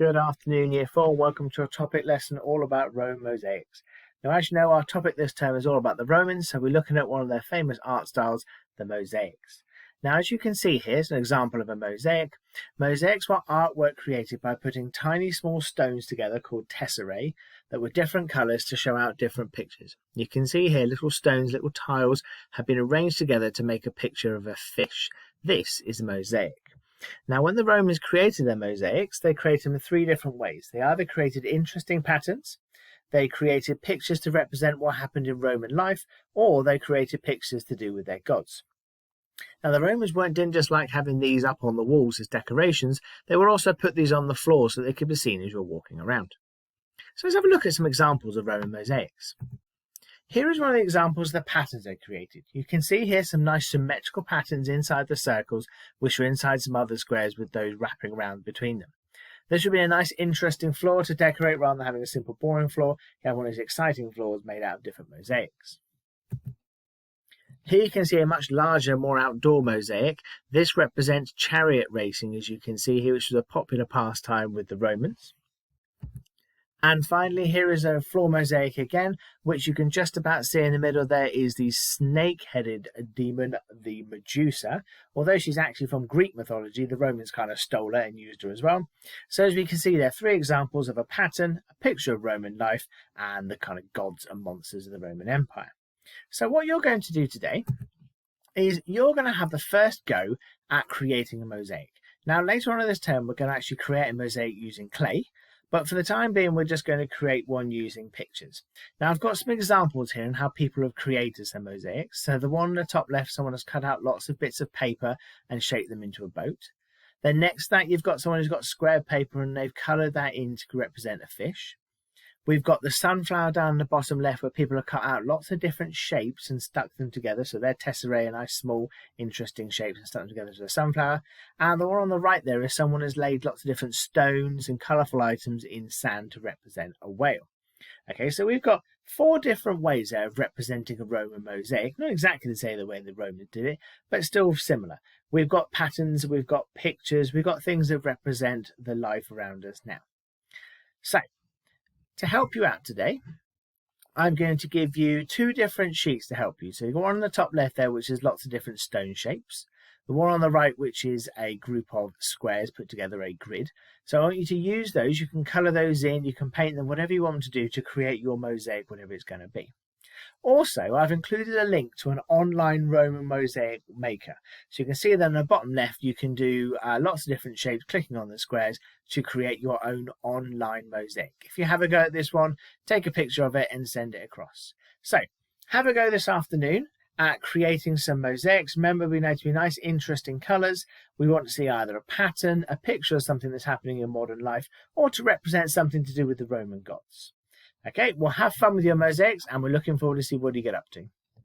Good afternoon, Year 4. Welcome to a topic lesson all about Roman mosaics. Now, as you know, our topic this term is all about the Romans, so we're looking at one of their famous art styles, the mosaics. Now, as you can see, here's an example of a mosaic. Mosaics were artwork created by putting tiny small stones together called tesserae that were different colours to show out different pictures. You can see here little stones, little tiles have been arranged together to make a picture of a fish. This is a mosaic. Now, when the Romans created their mosaics, they created them in three different ways. They either created interesting patterns, they created pictures to represent what happened in Roman life, or they created pictures to do with their gods. Now, the Romans didn't just like having these up on the walls as decorations, they would also put these on the floor so they could be seen as you're walking around. So let's have a look at some examples of Roman mosaics. Here is one of the examples of the patterns they created. You can see here some nice symmetrical patterns inside the circles, which are inside some other squares with those wrapping around between them. This would be a nice interesting floor to decorate rather than having a simple boring floor. You have one of these exciting floors made out of different mosaics. Here you can see a much larger, more outdoor mosaic. This represents chariot racing, as you can see here, which was a popular pastime with the Romans. And finally, here is a floor mosaic again, which you can just about see in the middle. There is the snake-headed demon, the Medusa. Although she's actually from Greek mythology, the Romans kind of stole her and used her as well. So as we can see, there are three examples of a pattern, a picture of Roman life, and the kind of gods and monsters of the Roman Empire. So what you're going to do today is you're going to have the first go at creating a mosaic. Now, later on in this term, we're going to actually create a mosaic using clay. But for the time being, we're just going to create one using pictures. Now, I've got some examples here on how people have created some mosaics. So the one on the top left, someone has cut out lots of bits of paper and shaped them into a boat. Then next to that, you've got someone who's got square paper and they've coloured that in to represent a fish. We've got the sunflower down the bottom left where people have cut out lots of different shapes and stuck them together. So they're tesserae, nice small interesting shapes and stuck them together to a sunflower. And the one on the right there is someone has laid lots of different stones and colourful items in sand to represent a whale. Okay, so we've got four different ways there of representing a Roman mosaic. Not exactly the same way the Romans did it, but still similar. We've got patterns, we've got pictures, we've got things that represent the life around us now. So, to help you out today, I'm going to give you two different sheets to help you. So you've got one on the top left there, which is lots of different stone shapes. The one on the right, which is a group of squares put together, a grid. So I want you to use those. You can colour those in, you can paint them, whatever you want to do to create your mosaic, whatever it's going to be. Also, I've included a link to an online Roman mosaic maker. So you can see that on the bottom left, you can do lots of different shapes, clicking on the squares to create your own online mosaic. If you have a go at this one, take a picture of it and send it across. So have a go this afternoon at creating some mosaics. Remember, we need to be nice, interesting colours. We want to see either a pattern, a picture of something that's happening in modern life, or to represent something to do with the Roman gods. Okay, well, have fun with your mosaics, and we're looking forward to see what you get up to.